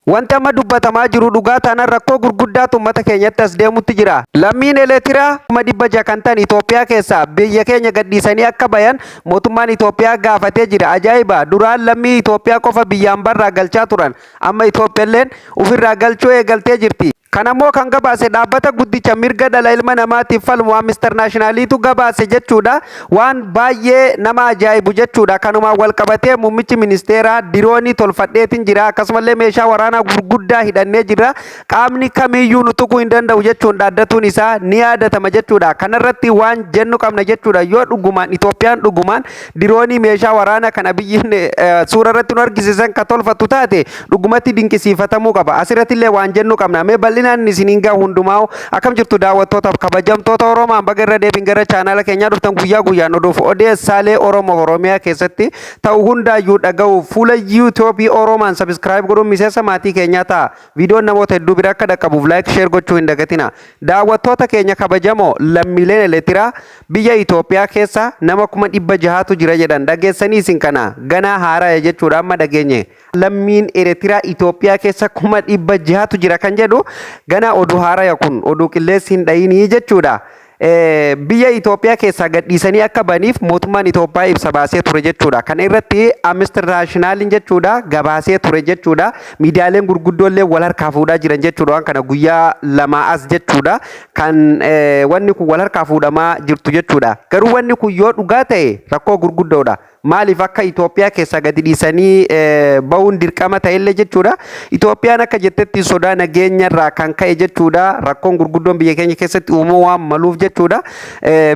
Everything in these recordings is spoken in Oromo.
Wanti amma dubbatamaa jiru dhugaa taanaan rakkoo gurguddaatu uummata keenyatti as deemutti jira. Lammiin Eleetiraa kuma 600 kan ta'an Itoophiyaa keessaa biyya keenya gadhiisanii akka bayan mootummaan Itoophiyaa gaafatee jira. Ajaa'iba! Duraan lammii Itoophiyaa qofa biyyaan barraa galchaa turan. Amma Itoophiyaalleen ofirraa galchuu eegaltee jirti. Kanammoo kan gabaase dhaabbata guddicha mirga dhala ilma namaatiif falmu Amnesty Internationaliitu gabaase jechuudha. Waan baay'ee nama ajaa'ibu jechuudha. Kanumaan wal qabatee muummichi ministeeraa diroonii tolfadheetiin jira. Akkasumallee meeshaa waraanaa gurguddaa hidhannee jira. Qaamni kamiyyuu nu tuquu hin danda'u jechuun dhaaddatuun isaa ni yaadatama jechuudha. Kanarratti waan jennu qabna jechuudha. Yoo dhugumaan Itoophiyaan dhugumaan diroonii meeshaa waraanaa kana biyyiin suura irratti nu argisiisan ka tolfattu taate dhugumatti dinqisiifatamuu qaba. Asirratti illee waan jennu qabna. Bal'inaan isiniin gahu hundumaa akkam jirtu daawwattootaaf kabajamtoota Oromoo baga irra deebiin gara chaanaala keenyaa dhuftan guyyaa guyyaan oduuf odeessaalee Oromoo Oromiyaa keessatti ta'u hundaayyuu dhaga'u fuula YouTube Oromaan subscribe godhuun miseensa maatii keenyaa ta'a. Viidiyoon namoota hedduu bira akka dhaqqabuuf like share gochuu hin dagatina. Daawwattoota keenya kabajamoo lammiileen Eleetiraa biyya Itoophiyaa keessa nama 600,000tu jira jedhan dhageessanii isin kana ganaa haaraa jechuudha amma dhageenye. Lammiin Eleetiraa Itoophiyaa keessa 600,000tu jira kan jedhu gana oduu haaraa kun oduu qilleessi hin dhayinii jechuudha. Biyya Itoophiyaa keessaa gadhiisanii akka baniif mootummaan Itoophiyaa ibsa baasee ture jechuudha. Kan irratti Amnesty Internationaliin jechuudha gabaasee ture jechuudha. Miidiyaaleen gurguddoollee wal harkaa fuudhaa jiran jechuudha. Waan kana guyyaa lama as jechuudha. Kan wanni kun wal harkaa fuudhamaa jirtu jechuudha. Garuu wanni kun yoo dhugaa ta'e rakkoo gurguddoodha. Maaliif akka Itoophiyaa keessaa gadi dhiisanii bahuun dirqama ta'ellee jechuudha. Itoophiyaan akka jettetti sodaa nageenyarraa kan ka'e jechuudha. Rakkoon gurguddoon biyya keenya keessatti uumuu waan maluuf jechuudha.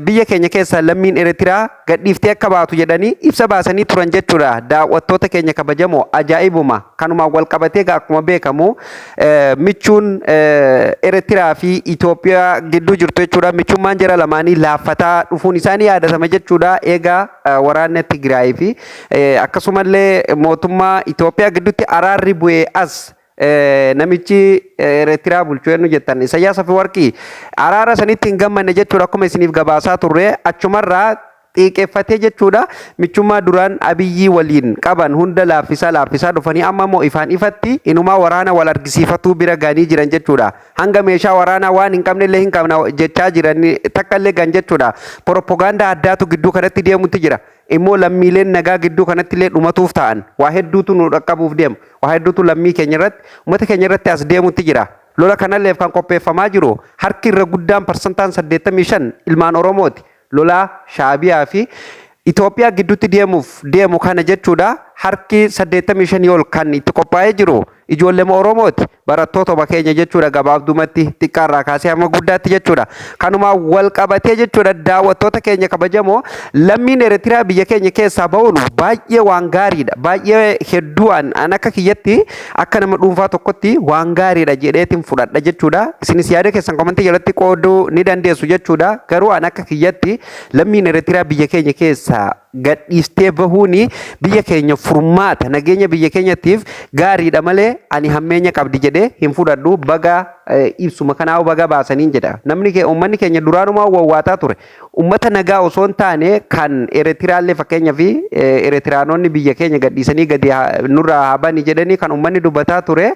Biyya keenya keessaa lammiin Eleetiraa gadhiiftee akka baatu jedhanii ibsa baasanii turan jechuudha. Daawwattoota keenya kabajamoo ajaa'ibuma. Kanumaan wal qabatee akkuma beekamu michuun Eleetiraa fi Itoophiyaa gidduu jirtu jechuudha. Michummaan jara lamaanii laaffataa dhufuun isaanii yaadatama jechuudha. Eegaa waraanni Tigraay fi akkasumallee mootummaa Itoophiyaa gidduutti araarri bu'ee as namichi Eleetiraa bulchuu eenyu jettan Isaayyaas Afeworqii araara sanitti hin gammanne jechuudha. Akkuma isiniif gabaasaa turre achumarraa xiiqeffatee jechuudha. Michummaa duraan Abiyyii waliin qaban hunda laaffisaa dhufanii amma immoo ifaan ifatti inumaa waraana wal argisiifatuu bira gaanii jiran jechuudha. Hanga meeshaa waraanaa waan hin qabnellee hin qabna jechaa jiran takkallee gan jechuudha. Propagaandaa addaatu gidduu kanatti deemutti jira. Immoo lammiileen nagaa gidduu kanatti illee dhumatuuf ta'an waa hedduutu nu dhaqqabuuf deemu. Waa hedduutu lammii keenya irratti uummata keenya irratti as deemutti jira. Lola kanalleef kan qopheeffamaa jiru harki irra guddaan parsantaan 85 ilmaan Oromooti. Lola Shaabiyaa fi Itoophiyaa gidduutti deemu kana jechuudha. Harki 85 ol kan itti qophaa'ee jiru ijoollee Oromooti. Barattoota keenya jechuudha gabaabdumatti xiqqaarraa kaasee hamma guddaatti jechuudha. Kanumaa wal qabatee jechuudha daawwattoota keenya kabajamoo lammiin Eleetiraa biyya keenya keessaa ba'uun baay'ee waan gaariidha. Baay'ee hedduu an akka kiyyatti akka nama dhuunfaa tokkotti waan gaariidha jedheetiin fudhadha jechuudha. Isinis yaada keessan komentii jalatti qooduu ni dandeessu jechuudha. Garuu an akka kiyyatti lammiin Eleetiraa biyya keenya keessaa gadhiiftee bahuuni biyya keenya furmaata nageenya biyya keenyatiif gaariidha malee ani hammeenya qabdi jedhee hin fudhadhu. Baga ibsuma kanaa baga baasaniin jedha. Uummanni keenya duraanumaa wawwaataa ture. Uummata nagaa osoo hin taane kan Eleetiraallee fakkeenyaa fi Eleetiraanonni biyya keenya gadhiisanii gadi nurraa habani jedhanii kan uummanni dubbataa ture.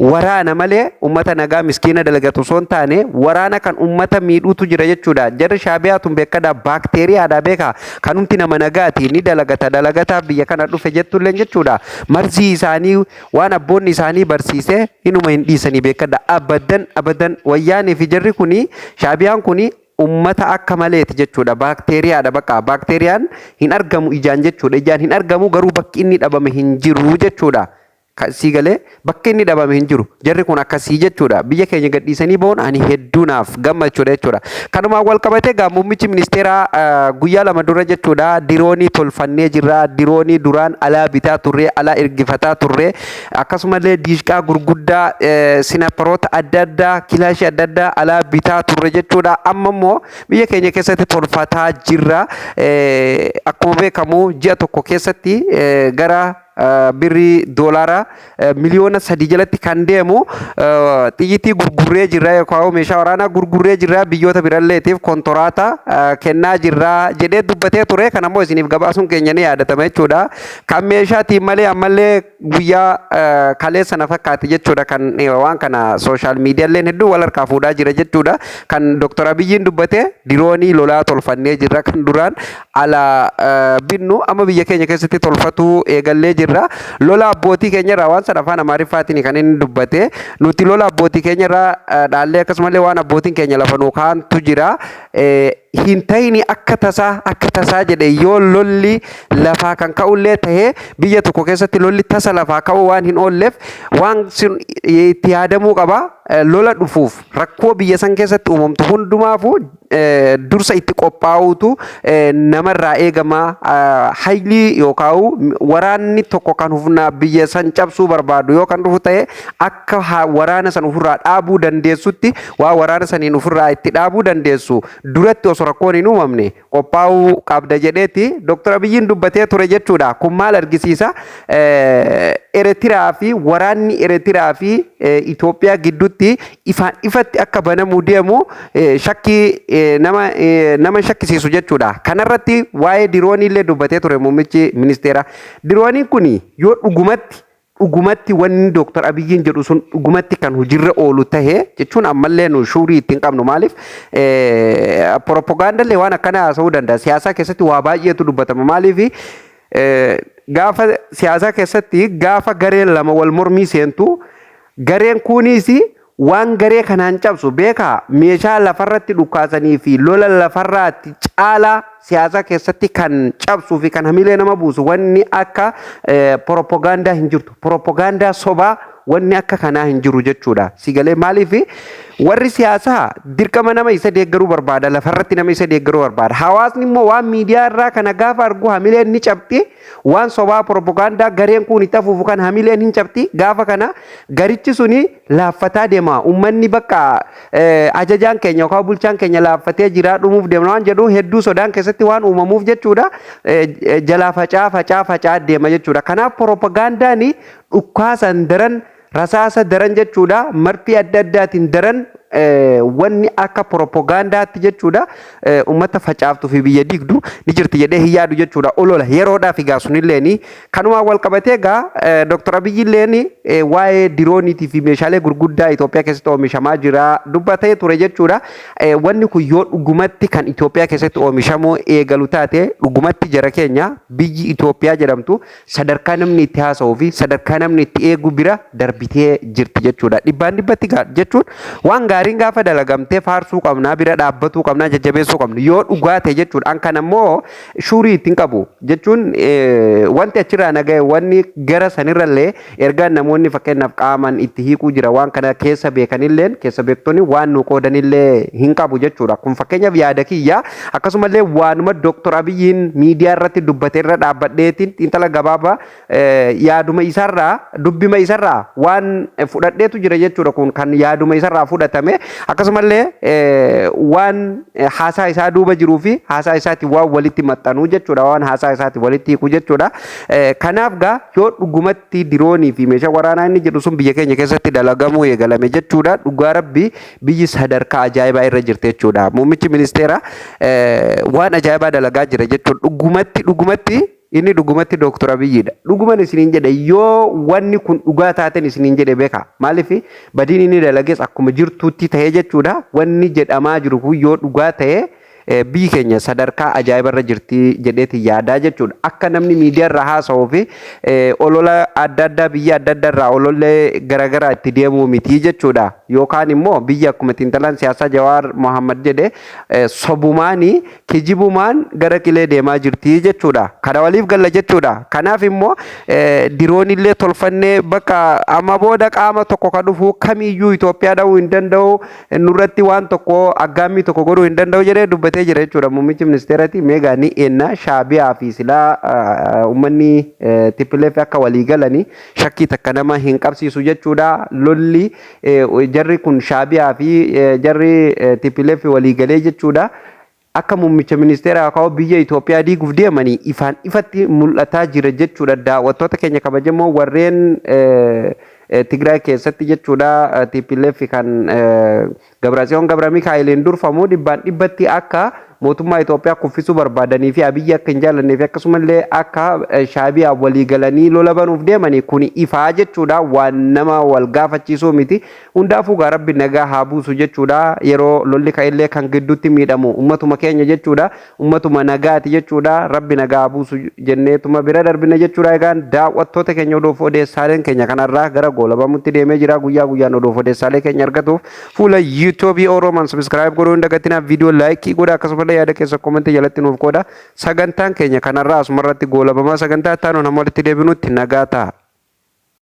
Waraana malee uummata nagaa miskiina dalagatu osoo hin taane waraana kan uummata miidhuutu jira jechuudha. Jarri Shaabiyaatuun beekadha baakteeriyaadha beeka. Kanumti nama nagaati ni dalagata biyya kana dhufe jettullee jechuudha. Marzii isaanii waan abboonni isaanii barsiise inuma hin dhiisanii beekadha. Abadan wayyaanii fi jarri kuni Shaabiyaan kuni ummata akka maleeti jechuudha. Baakteeriyaadha bakka. Baakteeriyaan hin argamu ijaan jechuudha. Ijaan hin argamu garuu bakki inni dhabame hin jiru jechuudha. Sii galee bakki inni dhabame hin jiru. Jarri kun akkasii jechuudha. Biyya keenya gadhiisanii bahuun ani hedduunaaf gammachuudha jechuudha. Kanumaan wal qabatee muummichi ministeeraa guyyaa lama dura jechuudha diroonii tolfannee jirra. Diroonii duraan alaa bitaa turre, alaa ergifataa turre. Akkasumallee diishqaa gurguddaa sinaparoota adda addaa, kilaashii adda addaa alaa bitaa turre jechuudha. Amma immoo biyya keenya keessatti tolfataa jirra. Akkuma beekamu ji'a tokko keessatti gara birrii doolaara miliyoona 3 jalatti kan deemu xiyyitii gurgurree jirra yookaan meeshaa waraanaa gurgurree jirra biyyoota biralleetiif kontoraata kennaa jirra jedhee dubbatee ture. Kan ammoo isiniif gabaasuun keenya ni yaadatama jechuudha. Kan meeshaatiin malee ammallee guyyaa kaleessa na fakkaate jechuudha. Kan waan kana sooshaal miidiyaaleen hedduu wal harkaa fuudhaa jira jechuudha. Kan Dr. Abiyyiin dubbate diroonii lolaa tolfannee jirra. Kan duraan ala binnu amma biyya keenya keessatti tolfatu eegallee jirra. Lola abbootii keenya irraa waan sana afaan Amaariffaatiin kan inni dubbate nuti lola abbootii keenya irraa dhaallee akkasumallee waan abbootiin keenya lafa nuu kaantu jira. Hin ta'ini akka tasaa jedhe yoo lolli lafaa kan ka'ullee tahee biyya tokko keessatti lolli tasa lafaa ka'u waan hin oolleef waan itti yaadamuu qaba. Lola dhufuuf rakkoo biyya san keessatti uumamtu hundumaafu dursa itti qophaa'uutu namarraa eegama. Haylii yookaan waraanni tokko kan humnaa biyya san cabsuu barbaadu yoo kan dhufu ta'e akka waraana san ofirraa dhaabuu dandeessutti waa waraana saniin ofirraa itti dhaabuu dandeessu duratti osoo rakkoon hin uumamne qophaa'uu qabda jedheeti Dr. Abiyyiin dubbatee ture jechuudha. Kun maal argisiisa? Eertiraa fi waraanni Eertiraa fi Itoophiyaa gidduutti ifatti akka banamuu deemu shakkii nama shakkisiisu jechuudha. Kanarratti waa'ee diroonii illee dubbatee ture muummichi ministeera. Dirooniin kun yoo dhugumatti wanni Dr. Abiyyiin jedhu sun dhugumatti kan hojiirra oolu tahee jechuun ammallee nu shuurii ittiin qabnu maaliif propagandaallee waan akkanaa haasa'uu danda'a. Siyaasaa keessatti waa baay'eetu dubbatama maaliif gaafa siyaasaa keessatti gaafa gareen lama wal mormii seentu gareen kunis waan garee kanaan cabsu beekaa meeshaa lafarratti dhukaasanii fi lola lafarraatti caalaa siyaasa keessatti kan cabsuu fi kan hamilee nama buusu wanni akka propaganda hin jirtu. Propaganda sobaa wanni akka kanaa hin jiru jechuudha. Sigalee maaliif warri siyaasaa dirqama nama isa deeggaruu barbaada, lafarratti nama isa deeggaruu barbaada. Hawaasni immoo waan miidiyaa irraa kana gaafa argu hamileen ni cabti. Waan sobaa propaganda gareen kun itti afuufu kan hamileen hin cabti. Gaafa kana garichi suni laaffataa deema. Uummanni bakka ajajaan keenya yookaan bulchaan keenya laaffatee jira dhumuuf deemna waan jedhu hedduu sodaan keessatti waan uumamuuf jechuudha. Jalaa facaa deema jechuudha. Kanaaf propagandaan dhukkaasan daran rasaasa daran jechuudha. Marfii adda addaatiin daran wanni akka propagandaatti jechuudha. Uummata facaaftuu fi biyya diigdu ni jirti jedhee hin yaadu jechuudha. Olola yeroodhaaf egaa sunilleen kanumaan wal qabatee egaa Dr. Abiyyi illeen waa'ee dirooniitii fi meeshaalee gurguddaa Itoophiyaa keessatti oomishamaa jira dubbatee ture jechuudha. Wanni kun yoo dhugumatti kan Itoophiyaa keessatti oomishamuu eegalu taate dhugumatti jara keenya biyyi Itoophiyaa jedhamtu sadarkaa namni itti haasa'uu fi sadarkaa namni itti eegu bira darbitee jirti jechuudha. Dhibbaan dhibbatti jechuun waan gaariin gaafa dalagamtee faarsuu qabnaa bira dhaabbatuu qabnaa jajjabeessuu qabnu yoo dhugaa ta'e jechuudha. Kan ammoo shuurii ittiin qabu jechuun wanti achirraa nagaye wanni gara sanirrallee ergaan namoonni fakkeenyaaf qaaman itti hiikuu jira waan kana keessa beekanillee keessa beektonni waan nu qoodanillee hin qabu jechuudha. Kun fakkeenyaaf yaada kiyya akkasumallee waanuma Dr. Abiyyiin miidiyaa irratti dubbateerra dhaabbadheetiin xiinxala gabaabaa yaaduma isarraa dubbima isarraa waan fudhadheetu jira jechuudha. Kun kan yaaduma isarraa fudhatame akkasumallee waan haasaa isaa duuba jiruu fi haasaa isaatti waan walitti maxxanuu jechuudha. Waan haasaa isaatti walitti hiikuu jechuudha. Kanaaf gaa yoo dhugumatti diroonii fi meeshaa waraanaa inni jedhu sun biyya keenya keessatti dalagamuu eegalame jechuudha. Dhugaa rabbi biyyi sadarkaa ajaa'ibaa irra jirti jechuudha. Muummichi ministeera waan ajaa'ibaa dalagaa jira jechuudha. Dhugumatti inni dhugumatti Dr. Abiyyiidha. Dhuguman isiniin jedhe yoo wanni kun dhugaa taateen isiniin jedhe beeka. Maaliif badiin inni dalagees akkuma jirtuutti ta'ee jechuudha. Wanni jedhamaa jiru kun yoo dhugaa ta'e biyyi keenya sadarkaa ajaa'ibarra jirti jedheeti yaadaa jechuudha. Akka namni miidiyaa irraa haasa'uu fi olola adda addaa biyya adda addaa irraa olollee garaagaraa itti deemuu miti jechuudha. Yookaan immoo biyya akkuma xiinxalaan siyaasaa Jawaar Mohammad jedhe sobumaanii kijibumaan gara qilee deemaa jirti jechuudha. Kana waliif galla jechuudha. Kanaaf immoo diroonillee tolfannee bakka amma booda qaama tokko kan dhufu kamiyyuu Itoophiyaa dha'uu hin danda'u nurratti waan tokko aggaammii tokko godhuu hin danda'u jedhee dubbatee jira jechuudha. Muummichi ministeeraati meegaa ni eenna shaabiyaa fi silaa uummanni tippilee fi akka walii galanii shakkii takka nama hin qabsiisu jechuudha. Lolli jarri kun shaabiyaa fi jarri tippilee fi walii galee jechuudha. akka muummicha ministeeraa yookaan biyya Itoophiyaa diiguuf deemanii ifaan ifatti mul'ataa jira jechuudha. Daawwattoota keenya kabajamoo warreen Tigraay keessatti jechuudha TPLF kan Gabraasiyoon Gabra Mikaa'eliin durfamu dhibbaan dhibbatti akka mootummaa Itoophiyaa kuffisuu barbaadanii fi Abiyyi akka hin jaallanne fi akkasumallee akka Shaabiyaa walii galanii lola banuuf deemanii kun ifaa jechuudha. Waan nama wal gaafachiisuu miti. Hundaafuu gaa Rabbi nagaa haa buusu jechuudha. Yeroo lolli ka'illee kan gidduutti miidhamu ummatuma keenya jechuudha. Ummatuma nagaati jechuudha. Rabbi nagaa haa buusu jenneetuma bira darbina jechuudha. Egaan daawwattoota keenya odoof odeessaaleen keenya kanarraa gara goolabamutti deemee jira. Guyyaa guyyaan odoof odeessaalee keenya argatuuf fuula YouTube Oromaan subscribe godhuu hin dagatinaa. Viidiyoo laayikii godha akkasumas yaada keessa komentii jalatti nuuf qooda. Sagantaan keenya kanarraa asumarratti goolabamaa sagantaa taanu nama walitti deebinutti nagaa ta'a.